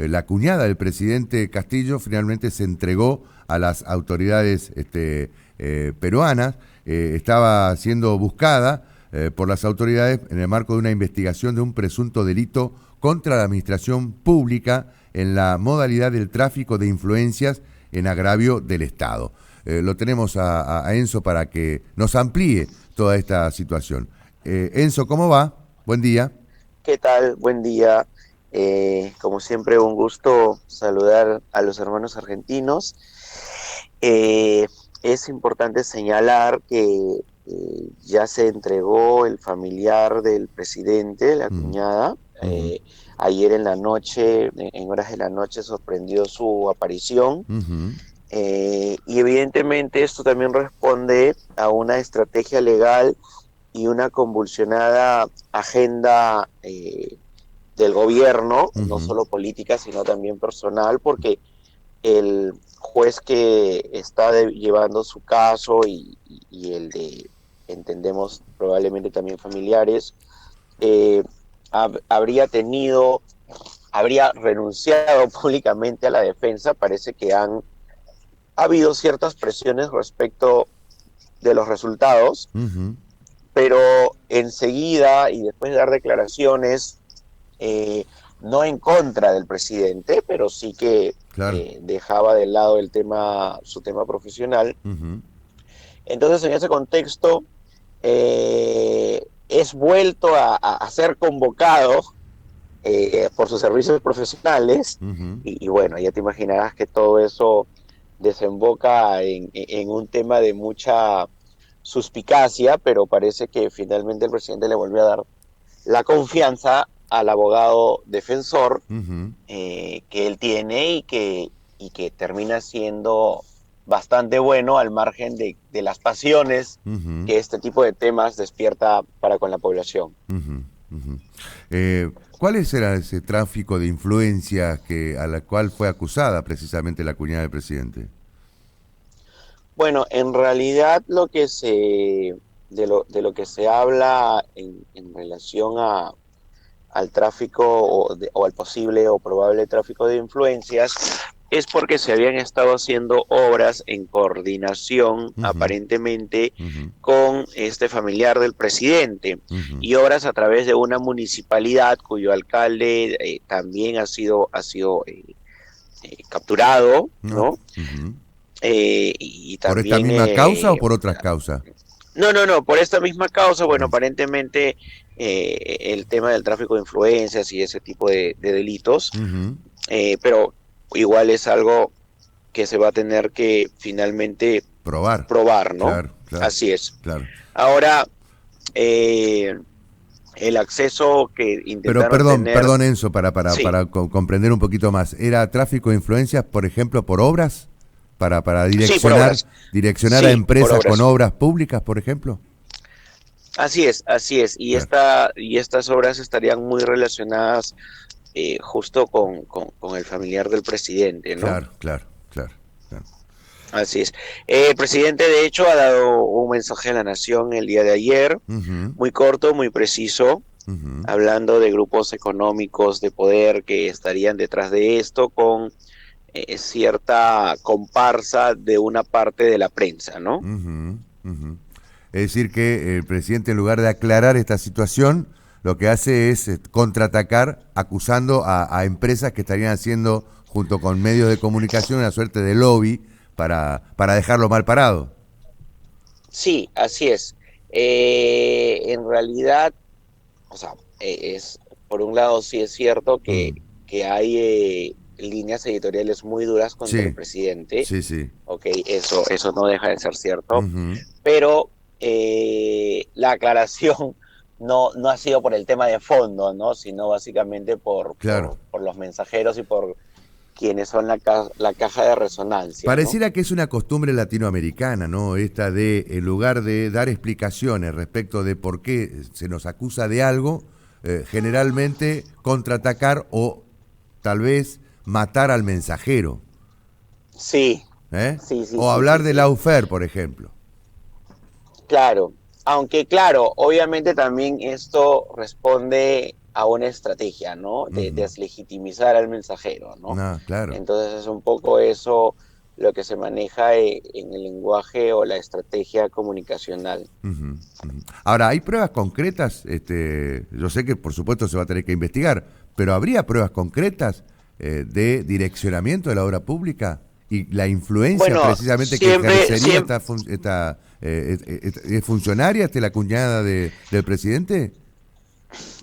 la cuñada del presidente Castillo finalmente se entregó a las autoridades peruanas. Estaba siendo buscada por las autoridades en el marco de una investigación de un presunto delito contra la administración pública en la modalidad del tráfico de influencias en agravio del Estado. Lo tenemos a Enzo para que nos amplíe toda esta situación. Enzo, ¿cómo va? Buen día. ¿Qué tal? Buen día. Como siempre, un gusto saludar a los hermanos argentinos. Eh, es importante señalar que ya se entregó el familiar del presidente, la Mm, cuñada. ujú, Ayer en la noche, en horas de la noche, sorprendió su aparición. ujú, Y evidentemente esto también responde a una estrategia legal y una convulsionada agenda del gobierno, no ujú, solo política, sino también personal, porque el juez que está llevando su caso y el de, entendemos, probablemente también familiares, eh, habría renunciado públicamente a la defensa. Parece que ha habido ciertas presiones respecto de los resultados, ujú. pero enseguida y después de dar declaraciones, eh, no en contra del presidente, pero sí que Claro. dejaba de lado su tema profesional. Ujú, Entonces, en ese contexto, es vuelto a ser convocado por sus servicios profesionales ujú, y bueno, ya te imaginarás que todo eso desemboca en un tema de mucha suspicacia, pero parece que finalmente el presidente le volvió a dar la confianza al abogado defensor ujú, que él tiene y que termina siendo bastante bueno al margen de las pasiones ujú, que este tipo de temas despierta para con la población. ujú, ujú. ¿Cuál era ese tráfico de influencias a la cual fue acusada precisamente la cuñada del presidente? Bueno, en realidad de lo que se habla en relación al tráfico o al posible o probable tráfico de influencias es porque se habían estado haciendo obras en coordinación Ujú, aparentemente ujú, con este familiar del presidente ujú. y obras a través de una municipalidad cuyo alcalde también ha sido capturado, No, ¿no? ujú. Y ¿Por esta también misma causa o por otras causas? no, por esta misma causa, bueno, Mm, aparentemente el tema del tráfico de influencias y ese tipo de delitos, ujú. pero igual es algo que se va a tener que finalmente Probar. probar, ¿no? Claro, claro, Así es. claro. Ahora, eh, el acceso que Pero intentaron perdón, tener, perdón Enzo, sí, comprender un poquito más. ¿Era tráfico de influencias, por ejemplo, por obras? Para sí, por obras, direccionar a sí, por empresas con obras. obras públicas, por ejemplo? Así es, así es. Claro, Y estas obras estarían muy relacionadas justo con el familiar del presidente, ¿no? claro, claro, claro, claro. Así es. El presidente, de hecho, ha dado un mensaje a la nación el día de ayer, Ujú, muy corto, muy preciso, ujú. hablando de grupos económicos de poder que estarían detrás de esto con cierta comparsa de una parte de la prensa, ¿no? Ujú, ujú. Es decir, que el presidente, en lugar de aclarar esta situación, lo que hace es contraatacar acusando a empresas que estarían haciendo, junto con medios de comunicación, una suerte de lobby para dejarlo mal parado. Sí, así es. En realidad, o sea, por un lado sí es cierto Mm. que hay líneas editoriales muy duras contra el Sí, presidente. sí, sí. Ok, eso no deja de ser cierto, Ujú. pero la aclaración no ha sido por el tema de fondo, ¿no? Sino básicamente Claro. por los mensajeros y por quienes son la caja de resonancia, ¿no? Pareciera que es una costumbre latinoamericana, ¿no? Esta de, en lugar de dar explicaciones respecto de por qué se nos acusa de algo, generalmente contraatacar o tal vez matar al mensajero, Sí, ¿eh? sí, sí, O sí, hablar sí, de sí, lawfare, por ejemplo. claro. Aunque claro, obviamente también esto responde a una estrategia, ¿no? De Ujú. deslegitimizar al mensajero, ¿no? No, claro. Entonces es un poco eso lo que se maneja en el lenguaje o la estrategia comunicacional. Ujú, ujú. Ahora, ¿hay pruebas concretas? Yo sé que por supuesto se va a tener que investigar, pero ¿habría pruebas concretas de direccionamiento de la obra pública y la influencia Bueno, precisamente que siempre, ejercería siempre, ¿es funcionaria la cuñada del presidente?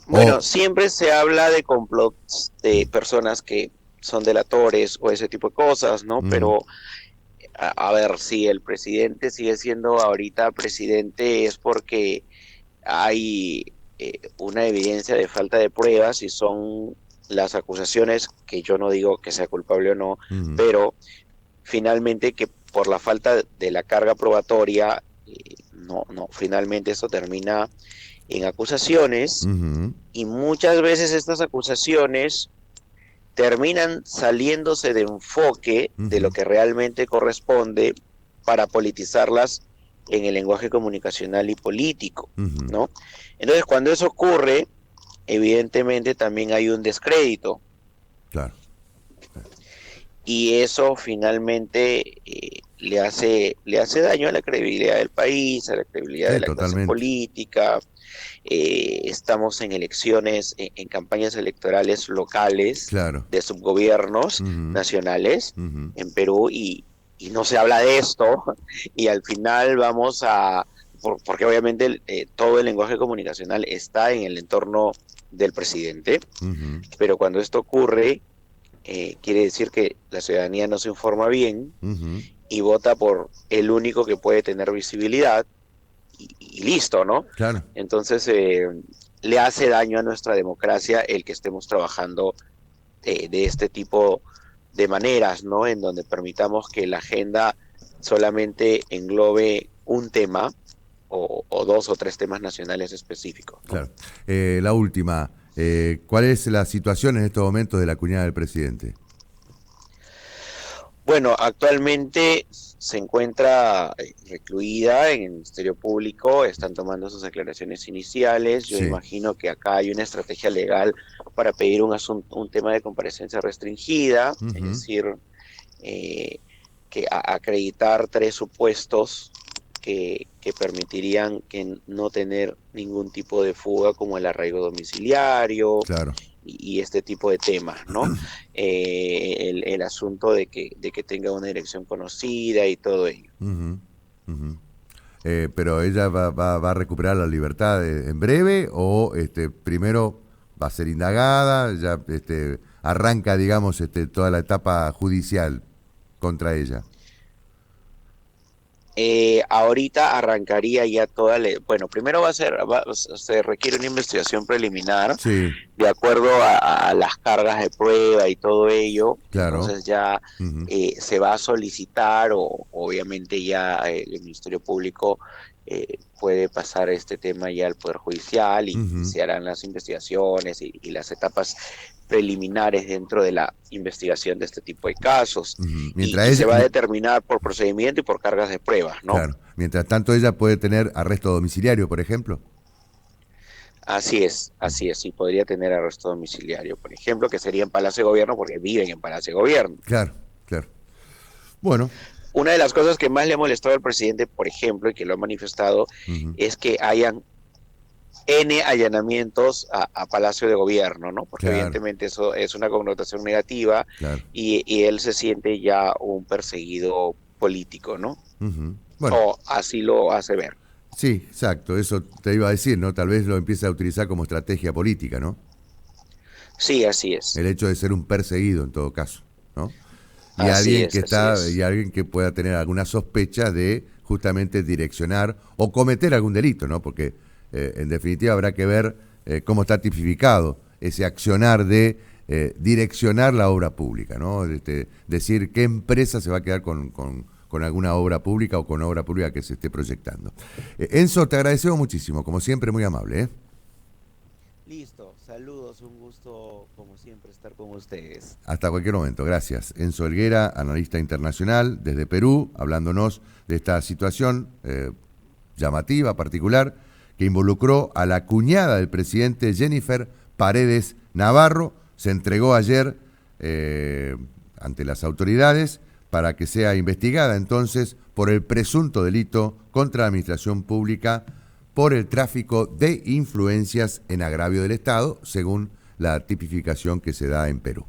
bueno, O, siempre se habla de complots de personas que son delatores o ese tipo de cosas, ¿no? mm, Pero, a ver, si el presidente sigue siendo ahorita presidente es porque hay una evidencia de falta de pruebas y son las acusaciones, que yo no digo que sea culpable o no, mm, pero finalmente que por la falta de la carga probatoria, no, finalmente eso termina en acusaciones ujú, y muchas veces estas acusaciones terminan saliéndose de enfoque de lo ujú, que realmente corresponde para politizarlas en el lenguaje comunicacional y político, ujú, ¿no? Entonces, cuando eso ocurre, evidentemente también hay un descrédito claro, y eso finalmente le hace daño a la credibilidad del país, a la credibilidad de sí, la clase totalmente, política. Estamos en elecciones, en campañas electorales locales claro, de subgobiernos ujú, nacionales ujú, en Perú y no se habla de esto y al final vamos a, porque obviamente todo el lenguaje comunicacional está en el entorno del presidente, ujú, pero cuando esto ocurre, quiere decir que la ciudadanía no se informa bien ujú, y vota por el único que puede tener visibilidad y listo, ¿no? claro. Entonces, le hace daño a nuestra democracia el que estemos trabajando de este tipo de maneras, ¿no? En donde permitamos que la agenda solamente englobe un tema o dos o tres temas nacionales específicos, ¿no? Claro. La última, ¿cuál es la situación en estos momentos de la cuñada del presidente? Bueno, actualmente se encuentra recluida en el Ministerio Público, están tomando sus declaraciones iniciales. Yo Sí. imagino que acá hay una estrategia legal para pedir un tema de comparecencia restringida, es Ujú, decir, eh, que acreditar tres supuestos que permitirían que no tener ningún tipo de fuga como el arraigo domiciliario claro. y este tipo de temas, ¿no? El asunto de que tenga una dirección conocida y todo ello. Ujú, ujú. Pero ella va a recuperar la libertad en breve o primero va a ser indagada, ya arranca, digamos, toda la etapa judicial contra ella. Ahorita arrancaría ya bueno, primero se requiere una investigación preliminar Sí, de acuerdo a las cargas de prueba y todo ello, claro. entonces ya Ujú, se va a solicitar o obviamente ya el Ministerio Público puede pasar este tema ya al Poder Judicial y ujú, se harán las investigaciones y las etapas preliminares dentro de la investigación de este tipo de casos ujú. y se va a determinar por procedimiento y por cargas de pruebas, ¿no? Claro. Mientras tanto, ella puede tener arresto domiciliario, por ejemplo. Así es, y podría tener arresto domiciliario, por ejemplo, que sería en Palacio de Gobierno porque viven en Palacio de Gobierno. Claro, claro. Bueno. Una de las cosas que más le ha molestado al presidente, por ejemplo, y que lo ha manifestado, Ujú, es que hayan N allanamientos a Palacio de Gobierno, ¿no? Porque claro, evidentemente eso es una connotación negativa claro. y él se siente ya un perseguido político, ¿no? Ujú. Bueno, O así lo hace ver. sí, exacto, eso te iba a decir, ¿no? Tal vez lo empiece a utilizar como estrategia política, ¿no? Sí, así es. El hecho de ser un perseguido en todo caso, ¿no? Así es, así Y es. alguien que pueda tener alguna sospecha de justamente direccionar o cometer algún delito, ¿no? Porque en definitiva habrá que ver cómo está tipificado ese accionar de direccionar la obra pública, ¿no? Decir qué empresa se va a quedar con alguna obra pública o con obra pública que se esté proyectando. Enzo, te agradecemos muchísimo, como siempre, muy amable, ¿eh? Listo, saludos, un gusto como siempre estar con ustedes. Hasta cualquier momento, gracias. Enzo Helguera, analista internacional desde Perú, hablándonos de esta situación llamativa, particular, que involucró a la cuñada del presidente Jennifer Paredes Navarro se entregó ayer ante las autoridades para que sea investigada entonces por el presunto delito contra la administración pública por el tráfico de influencias en agravio del Estado, según la tipificación que se da en Perú.